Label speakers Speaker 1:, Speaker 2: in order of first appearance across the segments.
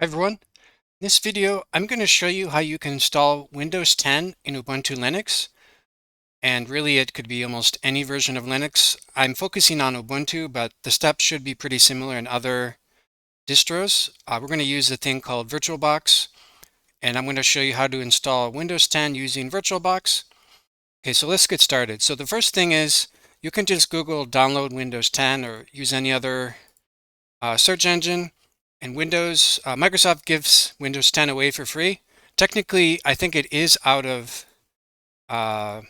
Speaker 1: Hi everyone. In this video, I'm going to show you how you can install Windows 10 in Ubuntu Linux. And really, it could be almost any version of Linux. I'm focusing on Ubuntu, but the steps should be pretty similar in other distros. We're going to use a thing called VirtualBox, and I'm going to show you how to install Windows 10 using VirtualBox. Okay, so let's get started. So the first thing is you can just Google download Windows 10 or use any other search engine. And Microsoft gives Windows 10 away for free. Technically, I think it is out of they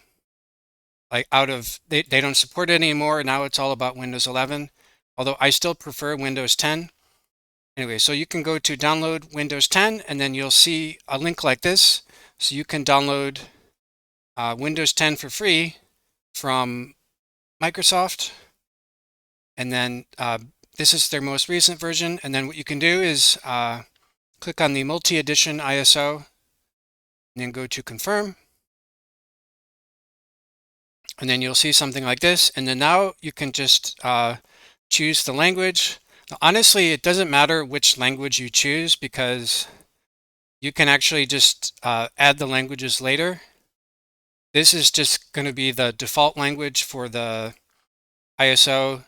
Speaker 1: don't support it anymore. Now it's all about Windows 11, although I still prefer Windows 10. Anyway, so you can go to download Windows 10 and then you'll see a link like this. So you can download Windows 10 for free from Microsoft. And then this is their most recent version. And then what you can do is click on the multi-edition ISO and then go to confirm. And then you'll see something like this. And then now you can just choose the language. Now, honestly, it doesn't matter which language you choose because you can actually just add the languages later. This is just going to be the default language for the ISO.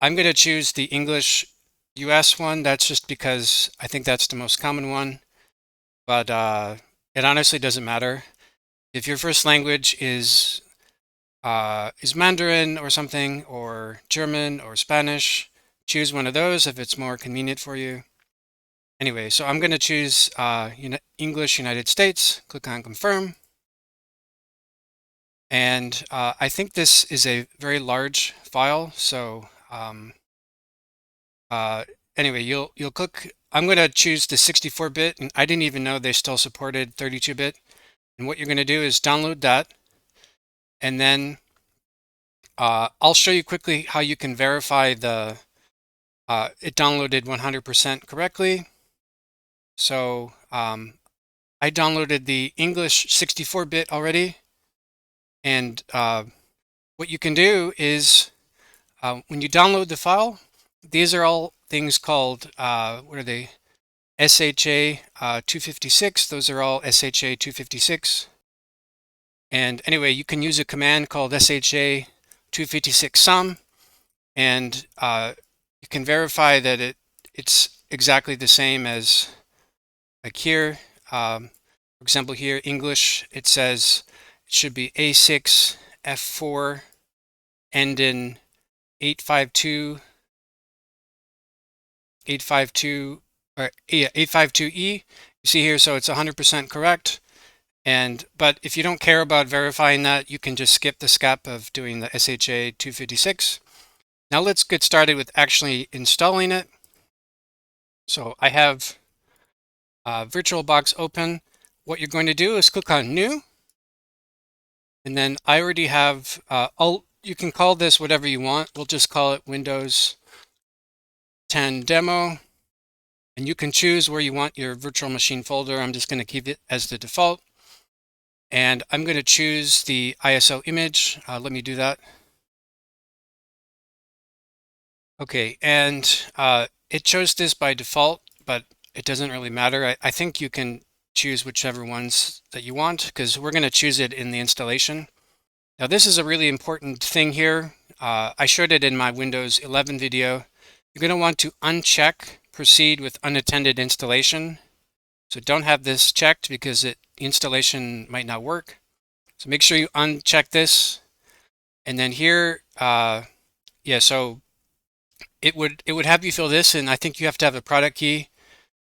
Speaker 1: I'm going to choose the English US one. That's just because I think that's the most common one. But it honestly doesn't matter. If your first language is Mandarin or something, or German or Spanish, choose one of those if it's more convenient for you. Anyway, so I'm going to choose English United States, click on confirm. And I think this is a very large file, so anyway, you'll click, I'm going to choose the 64-bit, and I didn't even know they still supported 32-bit. And what you're going to do is download that, and then I'll show you quickly how you can verify it downloaded 100% correctly. So I downloaded the English 64-bit already. And what you can do is when you download the file, these are all things called, what are they? SHA 256. Those are all SHA 256. And anyway, you can use a command called SHA 256 sum, and you can verify that it's exactly the same as like here. For example, here, English, it says it should be A6 F4 end in 852 or yeah, 852E. You see here, so it's 100% correct. But if you don't care about verifying that, you can just skip the step of doing the SHA 256. Now let's get started with actually installing it. So I have VirtualBox open. What you're going to do is click on New. And then I already have, you can call this whatever you want. We'll just call it Windows 10 Demo. And you can choose where you want your virtual machine folder. I'm just going to keep it as the default. And I'm going to choose the ISO image. Let me do that. Okay, and it chose this by default, but it doesn't really matter. I think you can choose whichever ones that you want because we're going to choose it in the installation. Now this is a really important thing here. I showed it in my Windows 11 video. You're going to want to uncheck proceed with unattended installation. So don't have this checked because the installation might not work. So make sure you uncheck this. And then here, yeah, so it would have you fill this, and I think you have to have a product key.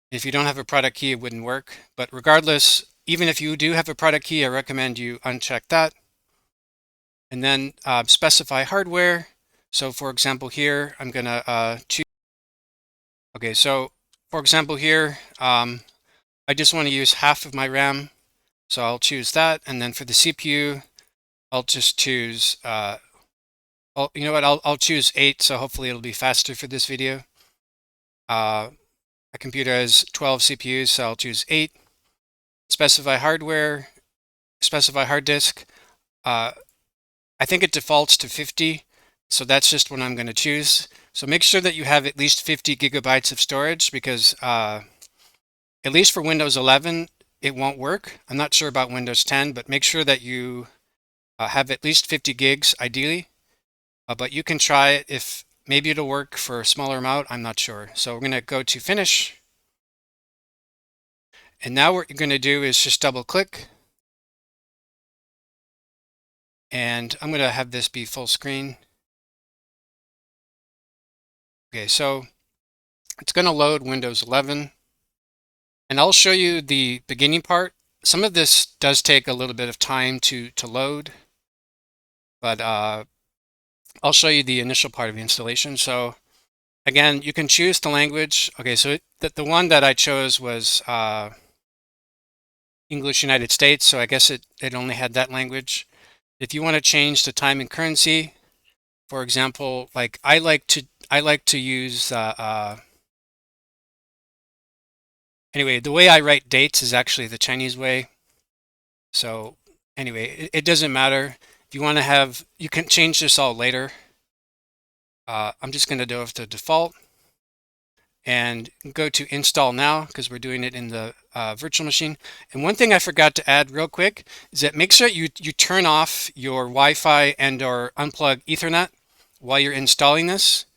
Speaker 1: If you don't have a product key, it wouldn't work. But regardless, even if you do have a product key, I recommend you uncheck that. And then specify hardware. So for example here, I'm going to choose. Okay, so for example here, I just want to use half of my RAM. So I'll choose that. And then for the CPU, I'll just choose, you know what, I'll choose 8. So hopefully it'll be faster for this video. My computer has 12 CPUs, so I'll choose 8. Specify hardware, specify hard disk. I think it defaults to 50, so that's just what I'm going to choose. So make sure that you have at least 50 gigabytes of storage because at least for Windows 11, it won't work. I'm not sure about Windows 10, but make sure that you have at least 50 gigs ideally. But you can try it. If maybe it'll work for a smaller amount, I'm not sure. So we're going to go to finish. And now what you're going to do is just double click. And I'm going to have this be full screen. Okay, so it's going to load Windows 11. And I'll show you the beginning part. Some of this does take a little bit of time to load, but I'll show you the initial part of the installation. So again, you can choose the language. Okay, so the one that I chose was English United States, so I guess it only had that language. If you want to change the time and currency, for example, like I like to use anyway, the way I write dates is actually the Chinese way. So anyway, it doesn't matter. If you want to have, you can change this all later. I'm just going to go with the default and go to install now because we're doing it in the virtual machine. And one thing I forgot to add real quick is that make sure you turn off your Wi-Fi and or unplug Ethernet while you're installing this.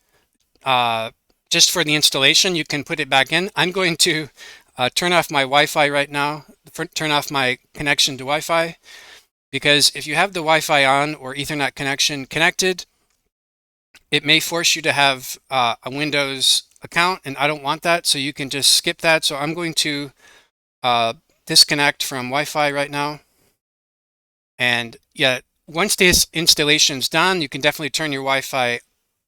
Speaker 1: Just for the installation, you can put it back in. I'm going to turn off my Wi-Fi right now, turn off my connection to Wi-Fi, because if you have the Wi-Fi on or Ethernet connection connected, it may force you to have a Windows account, and I don't want that, so you can just skip that. So I'm going to disconnect from Wi-Fi right now. And yeah, once this installation is done, you can definitely turn your Wi-Fi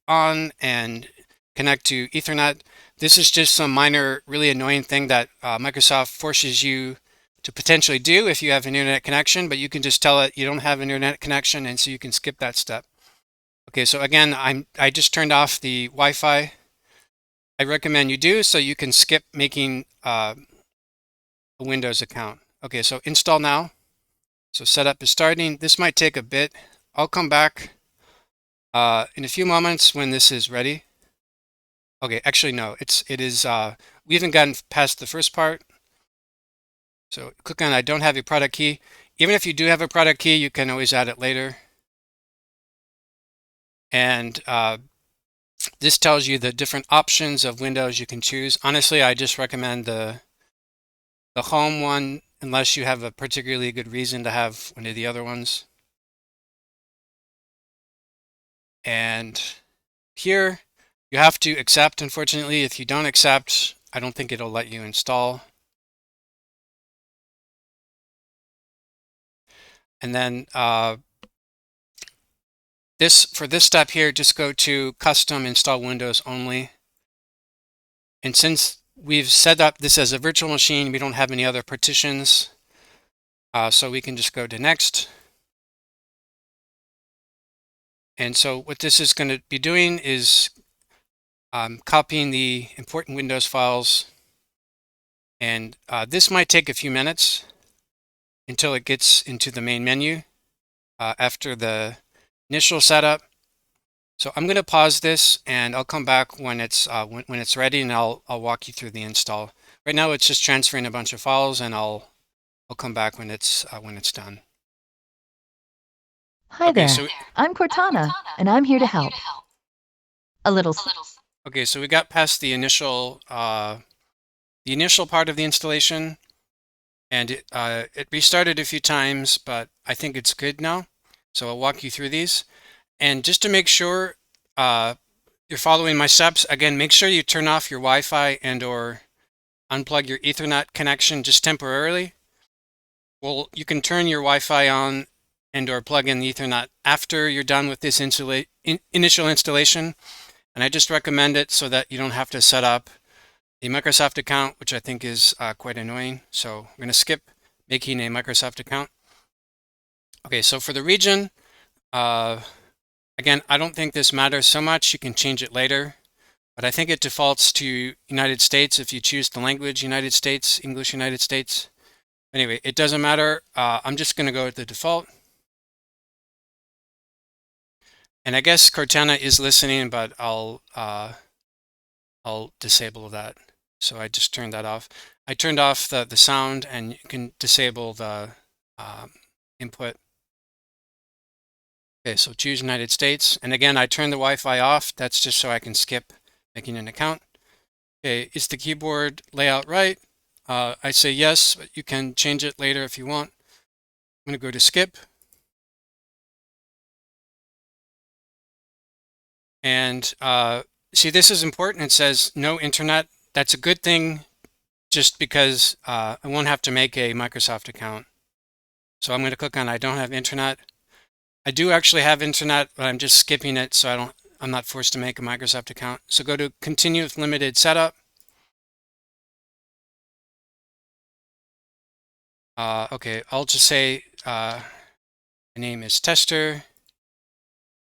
Speaker 1: on and connect to Ethernet. This is just some minor, really annoying thing that Microsoft forces you to potentially do if you have an internet connection, but you can just tell it you don't have an internet connection, and so you can skip that step. Okay, so again, I just turned off the Wi-Fi. I recommend you do so you can skip making a Windows account. Okay, so install now. So setup is starting. This might take a bit. I'll come back in a few moments when this is ready. Okay, actually no, it is. We haven't gotten past the first part. So click on I don't have a product key. Even if you do have a product key, you can always add it later. And this tells you the different options of Windows you can choose. Honestly, I just recommend the home one unless you have a particularly good reason to have one of the other ones. And here you have to accept, unfortunately. If you don't accept, I don't think it'll let you install. And then for this step here, just go to custom install Windows only. And since we've set up this as a virtual machine, we don't have any other partitions. So we can just go to next. And so what this is going to be doing is copying the important Windows files. And this might take a few minutes until it gets into the main menu after the initial setup. So I'm going to pause this and I'll come back when it's ready, and I'll walk you through the install. Right now it's just transferring a bunch of files, and I'll come back when it's done.
Speaker 2: Hi there, I'm Cortana, and I'm here to help.
Speaker 1: Okay, so we got past the initial part of the installation, and it restarted a few times, but I think it's good now. So I'll walk you through these. And just to make sure you're following my steps, again, make sure you turn off your Wi-Fi and or unplug your Ethernet connection just temporarily. Well, you can turn your Wi-Fi on and or plug in the Ethernet after you're done with this initial installation. And I just recommend it so that you don't have to set up a Microsoft account, which I think is quite annoying. So I'm going to skip making a Microsoft account. Okay, so for the region, again, I don't think this matters so much. You can change it later, but I think it defaults to United States if you choose the language United States, English United States. Anyway, it doesn't matter. I'm just going to go with the default. And I guess Cortana is listening, but I'll disable that. So I just turned that off. I turned off the sound, and you can disable the input. Okay, so choose United States. And again, I turned the Wi-Fi off. That's just so I can skip making an account. Okay, is the keyboard layout right? I say yes, but you can change it later if you want. I'm going to go to skip. And see, this is important. It says no internet. That's a good thing just because I won't have to make a Microsoft account. So I'm going to click on I don't have internet. I do actually have internet, but I'm just skipping it so I'm not forced to make a Microsoft account. So go to continue with limited setup. Okay, I'll just say my name is Tester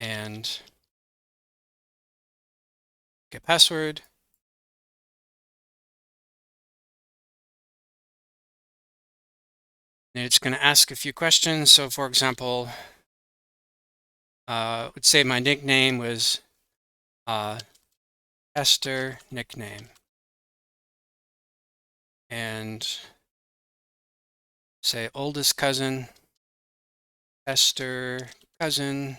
Speaker 1: and get password. And it's going to ask a few questions. So for example, let's say my nickname was Tester nickname. And say oldest cousin, Tester cousin,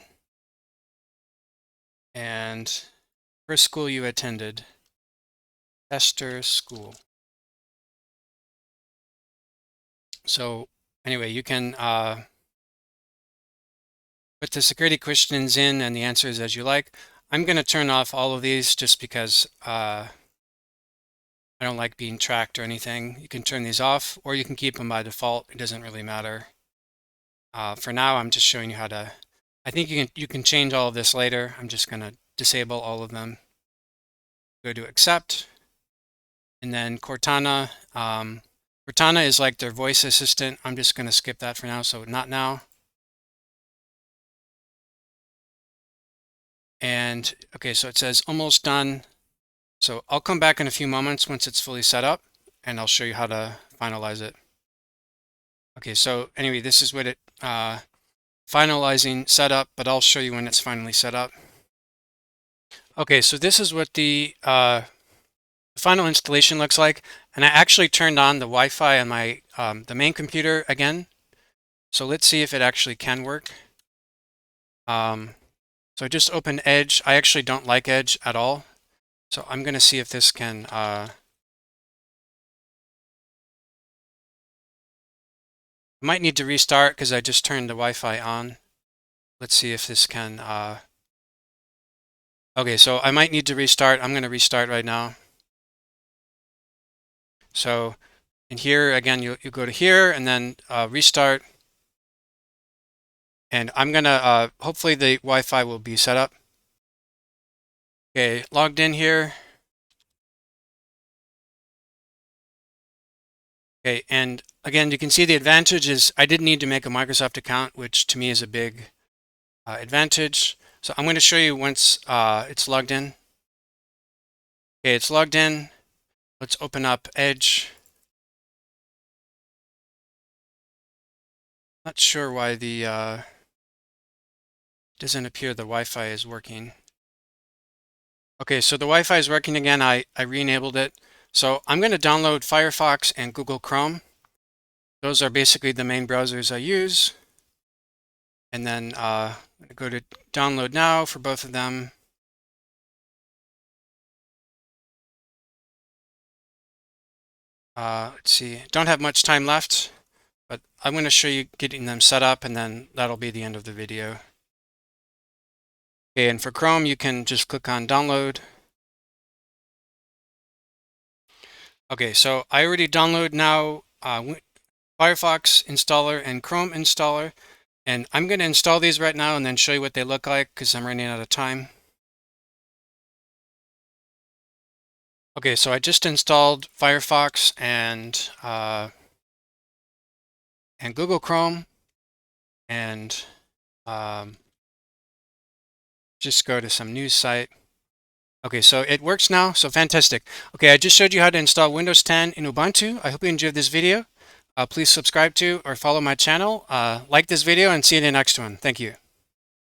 Speaker 1: and first school you attended, Tester school. So anyway, you can put the security questions in and the answers as you like. I'm going to turn off all of these just because I don't like being tracked or anything. You can turn these off, or you can keep them by default. It doesn't really matter. For now, I'm just showing you how to. I think you can change all of this later. I'm just going to disable all of them. Go to accept, and then Cortana. Cortana is like their voice assistant. I'm just going to skip that for now, so not now. And okay, so it says almost done. So I'll come back in a few moments once it's fully set up, and I'll show you how to finalize it. Okay, so anyway, this is what it finalizing setup, but I'll show you when it's finally set up. Okay, so this is what the final installation looks like, and I actually turned on the Wi-Fi on my the main computer again. So let's see if it actually can work. So I just opened Edge. I actually don't like Edge at all. So I'm going to see if this can might need to restart because I just turned the Wi-Fi on. Let's see if this can okay, so I might need to restart. I'm going to restart right now. So in here again, you go to here and then restart. And I'm going to hopefully the Wi-Fi will be set up. Okay, logged in here. Okay, and again, you can see the advantage is I didn't need to make a Microsoft account, which to me is a big advantage. So I'm going to show you once it's logged in. Okay, it's logged in. Let's open up Edge. Not sure why the doesn't appear the Wi-Fi is working. Okay, so the Wi-Fi is working again. I re-enabled it. So I'm going to download Firefox and Google Chrome. Those are basically the main browsers I use. And then I'm going to go to download now for both of them. Let's see, don't have much time left, but I'm going to show you getting them set up, and then that'll be the end of the video. Okay, and for Chrome, you can just click on download. Okay, so I already downloaded now Firefox installer and Chrome installer, and I'm going to install these right now and then show you what they look like because I'm running out of time. Okay, so I just installed Firefox and Google Chrome, and just go to some news site. Okay, so it works now, so fantastic. Okay, I just showed you how to install Windows 10 in Ubuntu. I hope you enjoyed this video. Please subscribe to or follow my channel. Like this video and see you in the next one. Thank you.